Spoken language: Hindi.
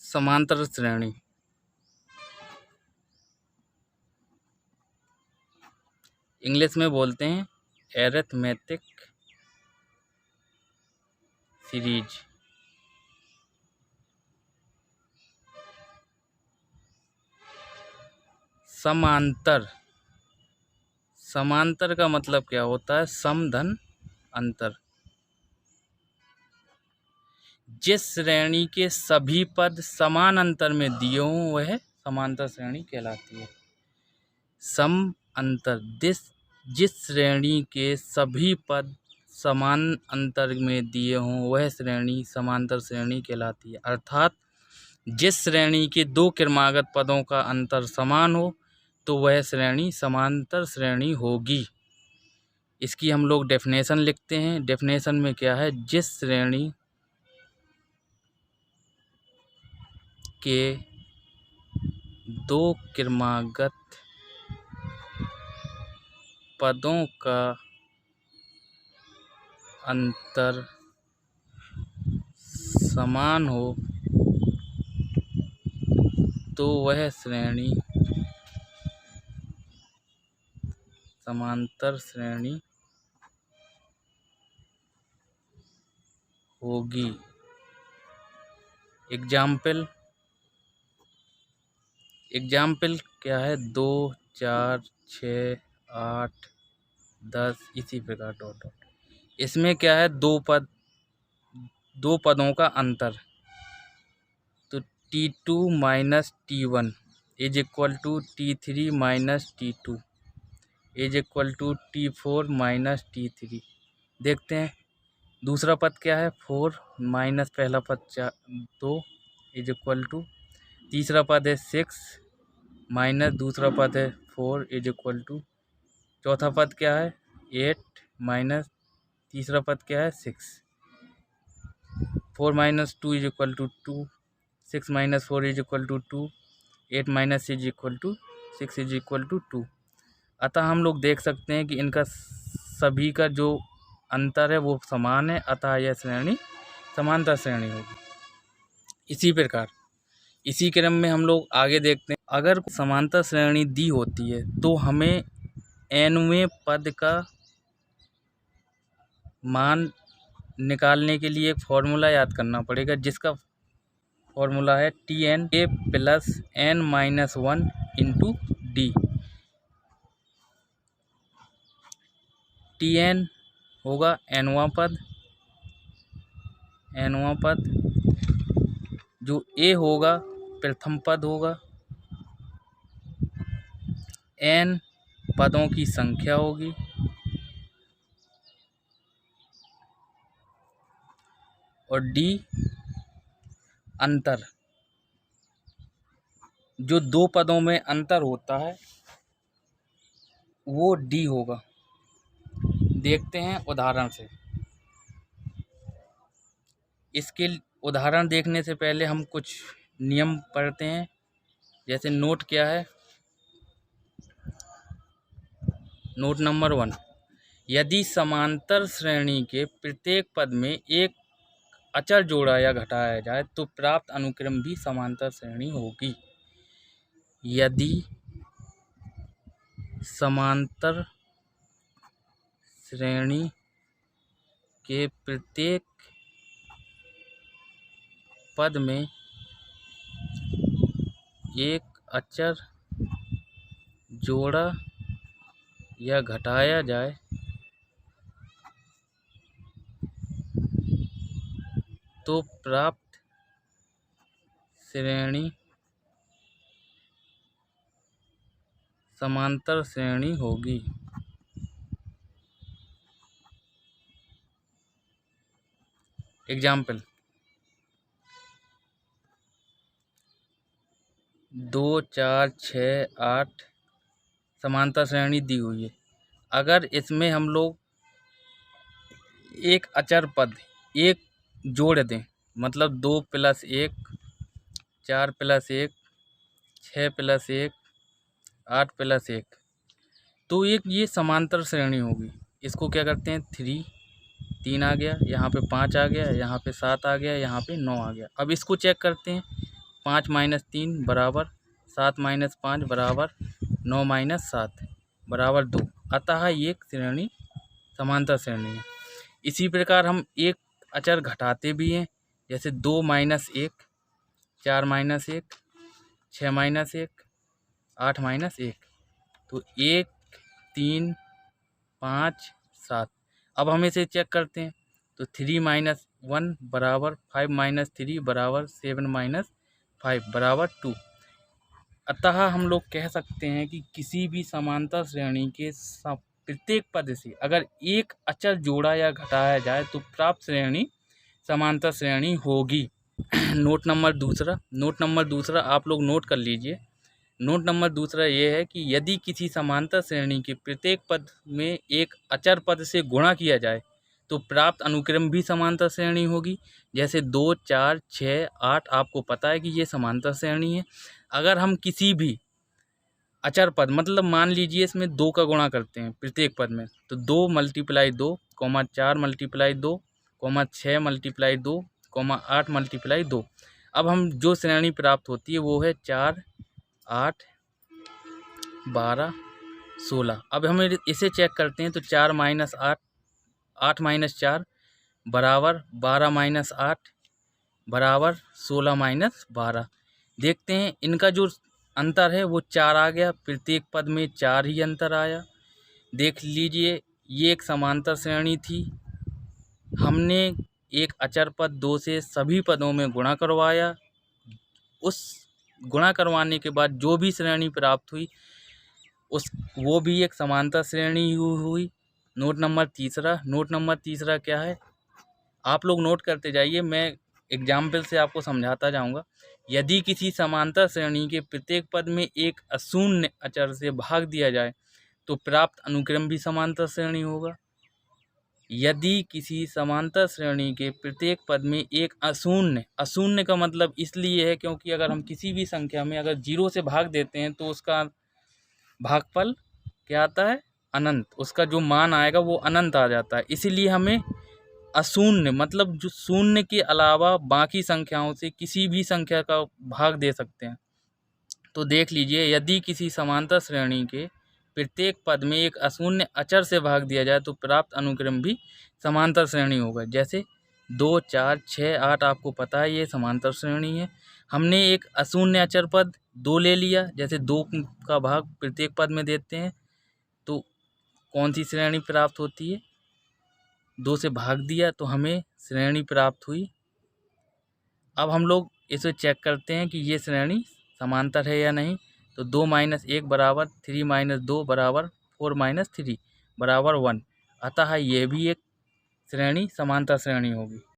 समांतर श्रेणी। इंग्लिश में बोलते हैं एरिथमेटिक सीरीज। समांतर, समांतर का मतलब क्या होता है? सम धन अंतर। जिस श्रेणी के सभी पद समान अंतर में दिए हों वह समांतर श्रेणी कहलाती है। सम अंतर, जिस श्रेणी के सभी पद समान अंतर में दिए हों वह श्रेणी समांतर श्रेणी कहलाती है। अर्थात जिस श्रेणी के दो क्रमागत पदों का अंतर समान हो तो वह श्रेणी समांतर श्रेणी होगी। इसकी हम लोग डेफिनेशन लिखते हैं। डेफिनेशन में क्या है? जिस श्रेणी के दो क्रमागत पदों का अंतर समान हो तो वह श्रेणी समांतर श्रेणी होगी। एग्जाम्पल क्या है? 2, 4, 6, 8, 10 इसी प्रकार डॉट डॉट। इसमें क्या है? दो पदों का अंतर। तो T2 minus T1 is equal to T3 minus T2 is equal to T4 minus T3। देखते हैं दूसरा पद क्या है? 4 माइनस पहला पद 2 इज इक्वल टू, तीसरा पद है 6 माइनस दूसरा पद है 4 इज इक्वल टू, चौथा पद क्या है? 8 माइनस तीसरा पद क्या है? 6। 4 minus 2 is equal to 2, 6 minus 4 is equal to 2, 8 minus is equal to 6 is equal to 2। अतः हम लोग देख सकते हैं कि इनका सभी का जो अंतर है वो समान है, अतः यह श्रेणी समांतर श्रेणी होगी। इसी प्रकार इसी क्रम में हम लोग आगे देखते हैं। अगर समांतर श्रेणी दी होती है तो हमें nवें पद का मान निकालने के लिए एक फॉर्मूला याद करना पड़ेगा, जिसका फॉर्मूला है Tn a plus n minus 1 into D. Tn होगा nवां पद, जो a होगा प्रथम पद होगा, n पदों की संख्या होगी और d अंतर, जो दो पदों में अंतर होता है वो d होगा। देखते हैं उदाहरण से। इसके उदाहरण देखने से पहले हम कुछ नियम पढ़ते हैं। जैसे नोट क्या है? नोट नंबर 1, यदि समांतर श्रेणी के प्रत्येक पद में एक अचर जोड़ा या घटाया जाए तो प्राप्त अनुक्रम भी समांतर श्रेणी होगी। यदि समांतर श्रेणी के प्रत्येक पद में एक अचर जोड़ा या घटाया जाए तो प्राप्त श्रेणी समांतर श्रेणी होगी। एग्जाम्पल 2, 4, 6, 8 समांतर श्रेणी दी हुई है। अगर इसमें हम लोग एक अचर पद एक जोड़ दें, मतलब 2 प्लस 1, 4 प्लस 1, 6 प्लस 1, 8 प्लस 1, तो ये समांतर श्रेणी होगी। इसको क्या करते हैं? 3 आ गया, यहाँ पे 5 आ गया, यहाँ पे 7 आ गया, यहाँ पे 9 आ गया। अब इसको चेक करते हैं 5 माइनस 3 बराबर 7 माइनस 5 बराबर 9 माइनस 7 बराबर 2। अतः ये एक श्रेणी समांतर श्रेणी है। इसी प्रकार हम एक अचर घटाते भी हैं, जैसे 2 माइनस 1, 4 माइनस 1, 6 माइनस 1, 8 माइनस 1। तो 1, 3, 5, 7। अब हम इसे चेक करते हैं, तो 3 माइनस 1 बराबर 5 माइनस 3 बराबर 7 माइनस 5 बराबर 2। अतः हम लोग कह सकते हैं कि किसी भी समांतर श्रेणी के प्रत्येक पद से अगर एक अचर जोड़ा या घटाया जाए तो प्राप्त श्रेणी समांतर श्रेणी होगी। नोट नंबर दूसरा आप लोग नोट कर लीजिए। नोट नंबर दूसरा ये है कि यदि किसी समांतर श्रेणी के प्रत्येक पद में एक अचर पद से गुणा किया जाए तो प्राप्त अनुक्रम भी समांतर श्रेणी होगी। जैसे 2, 4, 6, 8 आपको पता है कि ये समांतर श्रेणी है। अगर हम किसी भी अचर पद मतलब मान लीजिए इसमें 2 का गुणा करते हैं प्रत्येक पद में, तो 2 मल्टीप्लाई 2, 4 मल्टीप्लाई 2, 6 मल्टीप्लाई 2, 8 मल्टीप्लाई 2। अब हम जो श्रेणी प्राप्त होती है वो है 4, 8, 12, 16। अब हम इसे चेक करते हैं, तो 4 माइनस 8, 8 माइनस 4 बराबर 12 माइनस 8 बराबर 16 माइनस 12। देखते हैं इनका जो अंतर है वो 4 आ गया, प्रत्येक पद में 4 ही अंतर आया। देख लीजिए ये एक समांतर श्रेणी थी। हमने एक अचर पद 2 से सभी पदों में गुणा करवाया। उस गुणा करवाने के बाद जो भी श्रेणी प्राप्त हुई वो भी एक समांतर श्रेणी हुई। नोट नंबर तीसरा क्या है, आप लोग नोट करते जाइए, मैं एग्जाम्पल से आपको समझाता जाऊंगा। यदि किसी समांतर श्रेणी के प्रत्येक पद में एक अशून्य अचर से भाग दिया जाए तो प्राप्त अनुक्रम भी समांतर श्रेणी होगा। यदि किसी समांतर श्रेणी के प्रत्येक पद में एक अशून्य का मतलब इसलिए है क्योंकि अगर हम किसी भी संख्या में अगर 0 से भाग देते हैं तो उसका भागफल क्या आता है, अनंत। उसका जो मान आएगा वो अनंत आ जाता है। इसीलिए हमें अशून्य मतलब जो शून्य के अलावा बाकी संख्याओं से किसी भी संख्या का भाग दे सकते हैं। तो देख लीजिए यदि किसी समांतर श्रेणी के प्रत्येक पद में एक अशून्य अचर से भाग दिया जाए तो प्राप्त अनुक्रम भी समांतर श्रेणी होगा। जैसे 2, 4, 6, 8 आपको पता है ये समांतर श्रेणी है। हमने एक अशून्य अचर पद 2 ले लिया, जैसे 2 का भाग प्रत्येक पद में देते हैं तो कौन सी श्रेणी प्राप्त होती है, 2 से भाग दिया तो हमें श्रेणी प्राप्त हुई। अब हम लोग इसे चेक करते हैं कि ये श्रेणी समांतर है या नहीं। तो 2 माइनस 1 बराबर 3 माइनस 2 बराबर 4 माइनस 3 बराबर 1। अतः ये भी एक श्रेणी समांतर श्रेणी होगी।